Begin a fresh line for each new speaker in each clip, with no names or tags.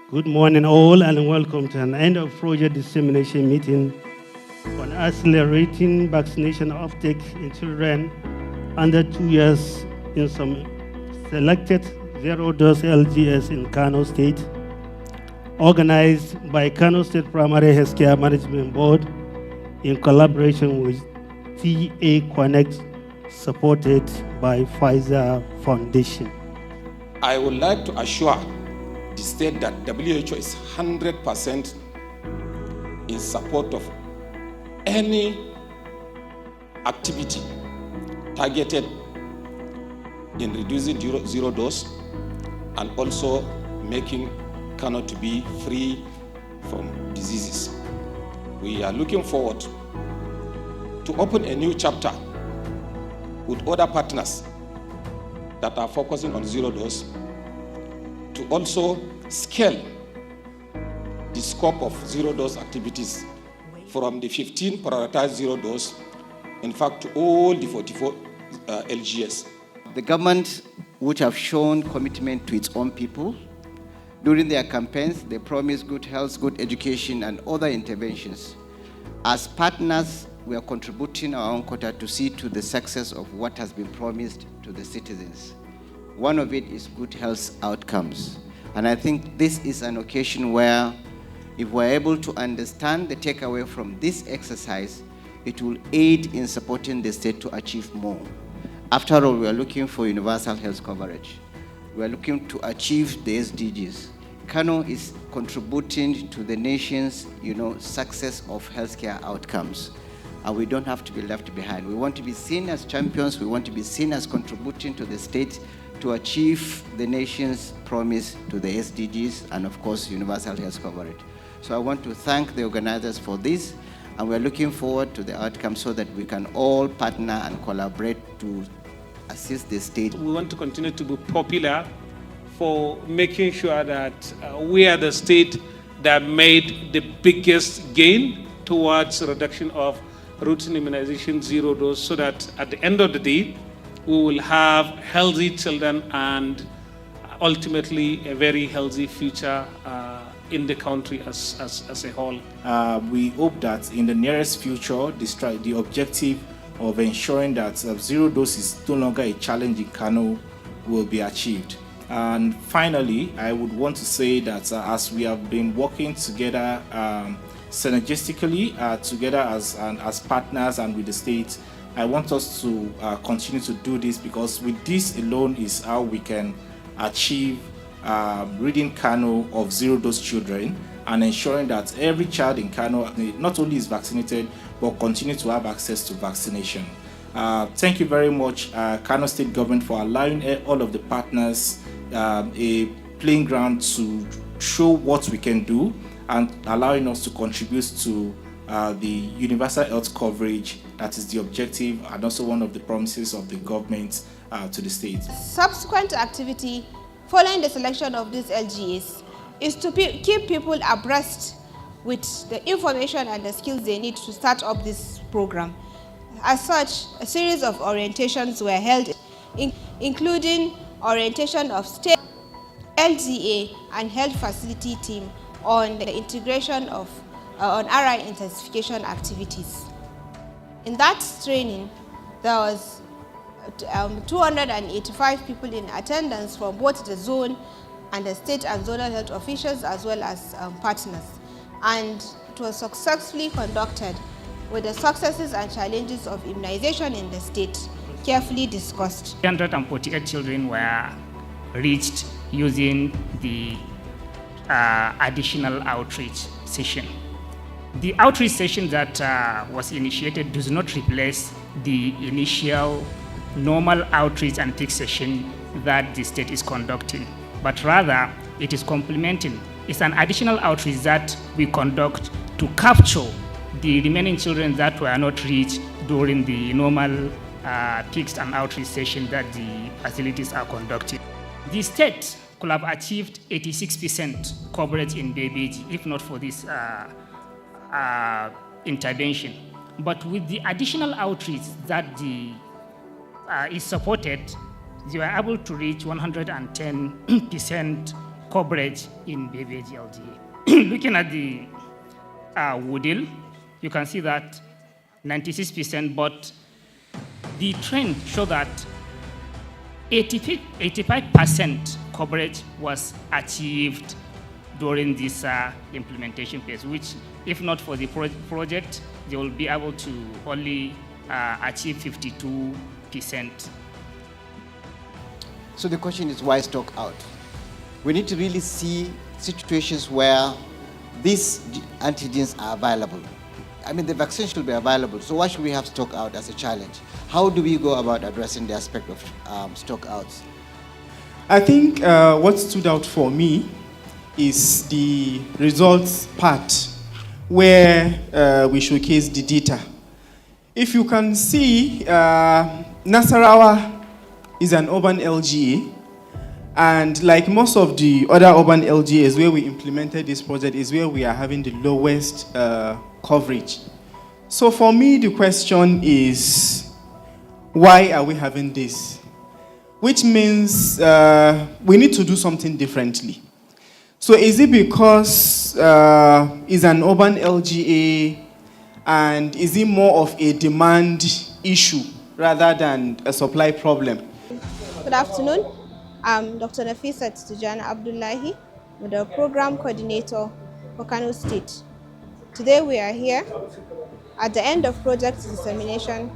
Good morning, all, and welcome to an end of project dissemination meeting on accelerating vaccination uptake in children under 2 years in some selected zero-dose LGS in Kano State, organized by Kano State Primary Healthcare Management Board in collaboration with TAConnect, supported by Pfizer Foundation.
I would like to assure the state that WHO is 100% in support of any activity targeted in reducing zero dose and also making Kano to be free from diseases. We are looking forward to open a new chapter with other partners that are focusing on zero dose to also scale the scope of zero dose activities from the 15 prioritized zero dose, in fact, to all the 44 LGS.
The government would have shown commitment to its own people. During their campaigns, they promised good health, good education, and other interventions. As partners, we are contributing our own quota to see to the success of what has been promised to the citizens. One of it is good health outcomes. And I think this is an occasion where if we're able to understand the takeaway from this exercise, it will aid in supporting the state to achieve more. After all, we are looking for universal health coverage. We are looking to achieve the SDGs. Kano is contributing to the nation's, success of healthcare outcomes. And we don't have to be left behind. We want to be seen as champions. We want to be seen as contributing to the state to achieve the nation's promise to the SDGs and, of course, universal health coverage. So I want to thank the organizers for this, and we're looking forward to the outcome so that we can all partner and collaborate to assist the state.
We want to continue to be popular for making sure that we are the state that made the biggest gain towards reduction of routine immunization zero dose, so that at the end of the day, we will have healthy children and ultimately a very healthy future in the country as a whole.
We hope that in the nearest future, the objective of ensuring that zero dose is no longer a challenge in Kano will be achieved. And finally, I would want to say that as we have been working together synergistically, together as partners and with the state, I want us to continue to do this, because with this alone is how we can achieve ridding Kano of zero-dose children and ensuring that every child in Kano not only is vaccinated, but continue to have access to vaccination. Thank you very much, Kano State Government, for allowing all of the partners a playing ground to show what we can do and allowing us to contribute to the universal health coverage that is the objective and also one of the promises of the government to the state.
Subsequent activity following the selection of these LGAs is to keep people abreast with the information and the skills they need to start up this program. As such, a series of orientations were held, including orientation of state, LGA, and health facility team on the integration of on RI intensification activities. In that training, there was 285 people in attendance from both the zone and the state and zonal health officials, as well as partners. And it was successfully conducted with the successes and challenges of immunization in the state carefully discussed.
348 children were reached using the additional outreach session. The outreach session that was initiated does not replace the initial normal outreach and peak session that the state is conducting, but rather it is complementing. It's an additional outreach that we conduct to capture the remaining children that were not reached during the normal peaks and outreach session that the facilities are conducting. The state could have achieved 86% coverage in babies if not for this intervention. But with the additional outreach that is supported, they were able to reach 110% coverage in beverage LGA. Looking at the Woodil, you can see that 96%, but the trend shows that 85% coverage was achieved during this implementation phase, which, if not for the project, they will be able to only achieve 52%.
So the question is, why stock out? We need to really see situations where these antigens are available. I mean, the vaccine should be available, so why should we have stock out as a challenge? How do we go about addressing the aspect of stock outs?
I think what stood out for me is the results part, where we showcase the data. If you can see, Nasarawa is an urban LGA, and like most of the other urban LGAs where we implemented this project is where we are having the lowest coverage. So for me, the question is, why are we having this? Which means we need to do something differently. So is it because it's an urban LGA, and is it more of a demand issue rather than a supply problem?
Good afternoon. I'm Dr. Nafisat Tijana Abdullahi, the program coordinator for Kano State. Today we are here at the end of project dissemination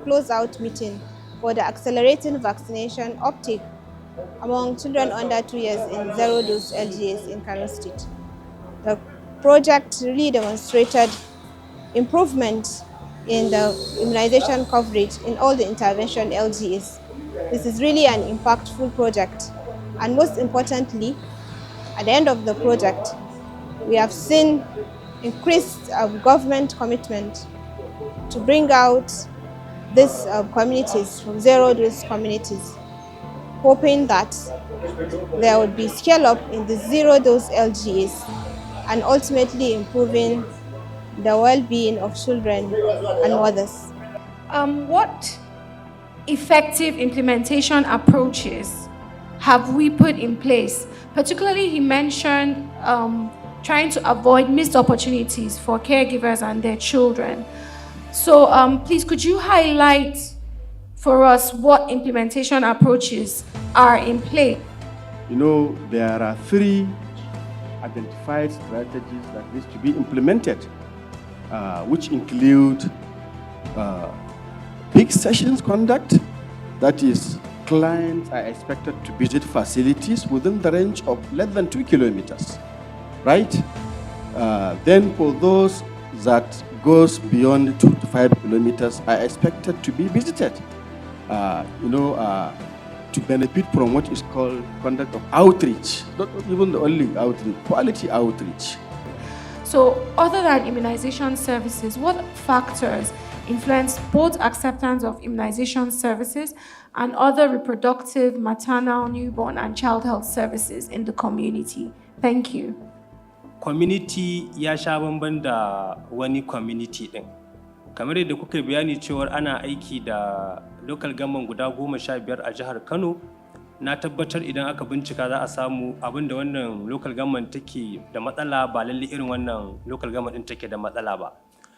close-out meeting for the accelerating vaccination uptake among children under 2 years in zero-dose LGAs in Kano State. The project really demonstrated improvement in the immunization coverage in all the intervention LGAs. This is really an impactful project, and most importantly, at the end of the project, we have seen increased government commitment to bring out these communities from zero-dose communities, hoping that there would be scale-up in the zero-dose LGAs and ultimately improving the well-being of children and mothers.
What effective implementation approaches have we put in place? Particularly, he mentioned trying to avoid missed opportunities for caregivers and their children. So please, could you highlight for us what implementation approaches are in play?
You know, there are 3 identified strategies that need to be implemented, which include peak sessions conduct, that is, clients are expected to visit facilities within the range of less than 2 kilometers, right? Then for those that goes beyond 2 to 5 kilometers are expected to be visited, to benefit from what is called conduct of outreach, not even the only outreach, quality outreach.
So other than immunization services, what factors influence both acceptance of immunization services and other reproductive, maternal, newborn, and child health services in the community? Thank you.
Community ya sha bamban da wani community din. Kamar yadda kuka bayani cewar ana aiki da local government guda 15 a jihar Kano, na tabbatar idan aka bincika za a samu abinda wannan local government take da matsala ba lalle irin wannan local government din take da matsala ba.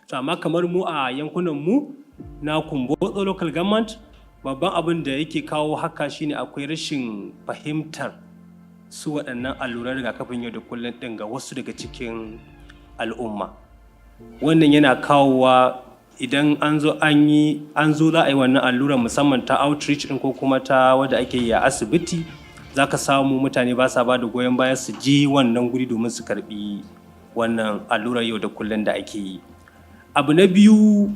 To amma kamar mu a yankunan mu na Kumbotso local government, babban abin da yake kawo haka shine akwai rashin fahimtar su waɗannan alluran rigakafin yau da kullum ɗin ga wasu daga cikin al'umma. Wannan yana kawowa idan an zo za a yi wannan alluran musamman ta outreach ɗin ko kuma ta wadda ake yi a asibiti, za ka samu mutane ba sa ba da goyon baya su je wannan guri domin su karɓi wannan allurar yau da kullum da ake yi. Abu na biyu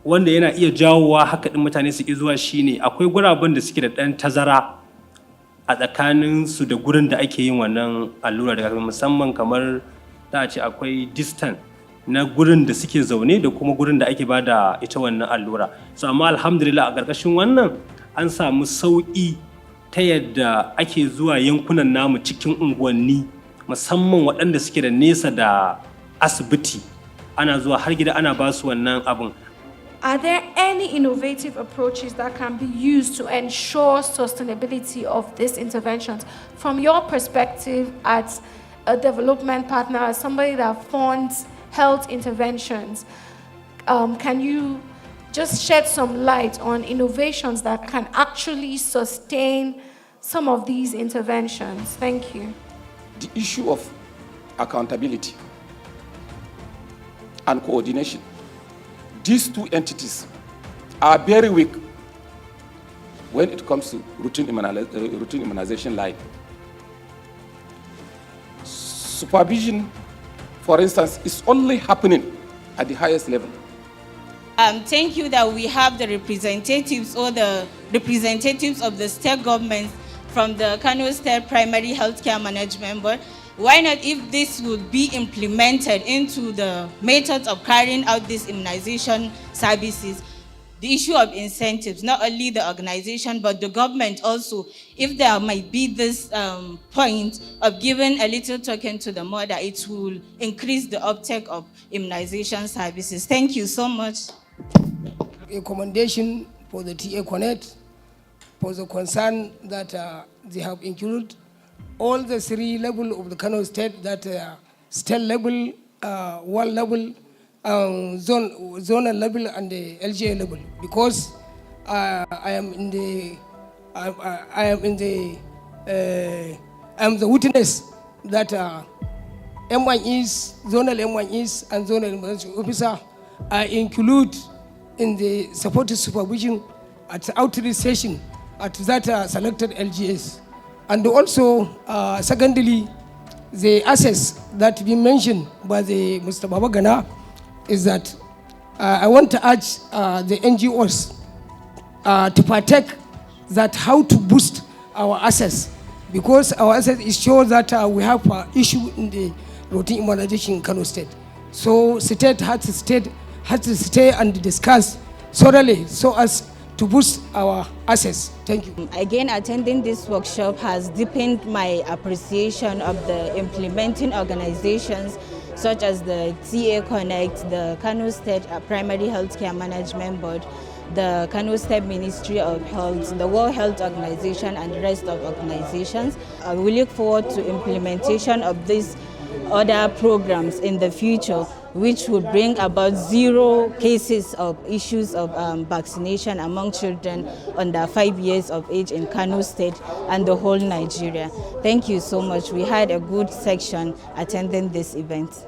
wanda yana iya jawowa haka ɗin mutane su ƙi zuwa shine akwai guraben da suke da ɗan tazara a tsakanin su da gurin da ake yin wannan allura daga musamman kamar ta ce akwai distance na gurin da suke zaune da kuma gurin da ake bada ita wannan allura. So amma alhamdulillah a ƙarƙashin wannan an samu sauƙi ta yadda ake zuwa yankunan namu cikin unguwanni musamman waɗanda suke da nesa da asibiti, ana zuwa har gida ana ba su wannan abin.
are there any innovative approaches that can be used to ensure sustainability of these interventions? From your perspective as a development partner, as somebody that funds health interventions, can you just shed some light on innovations that can actually sustain some of these interventions? Thank you.
The issue of accountability and coordination. These two entities are very weak when it comes to routine immunization line. Supervision, for instance, is only happening at the highest level.
Thank you that we have the representatives or the representatives of the state governments from the Kano State Primary Healthcare Management Board. Why not, if this would be implemented into the methods of carrying out these immunization services, the issue of incentives, not only the organization, but the government also, if there might be this point of giving a little token to the mother, it will increase the uptake of immunization services. Thank you so much.
A commendation for the TAConnect for the concern that they have included all the three levels of the Kano state, that state level, world level, zonal level, and the LGA level. Because I am the witness that M1Es, zonal M1Es, and zonal emergency officer are included in the supported supervision at the outreach session at that selected LGS. And also, secondly, the access that we mentioned by the Mr. Babagana is that I want to urge the NGOs to partake that how to boost our access, because our access is sure that we have an issue in the routine immunization in Kano State. So state has to stay and discuss thoroughly so as to boost our access. Thank you.
Again, attending this workshop has deepened my appreciation of the implementing organizations such as the TAConnect, the Kano State Primary Healthcare Management Board, the Kano State Ministry of Health, the World Health Organization, and the rest of organizations. We look forward to implementation of these other programs in the future, which would bring about 0 cases of issues of vaccination among children under 5 years of age in Kano State and the whole Nigeria. Thank you so much. We had a good section attending this event.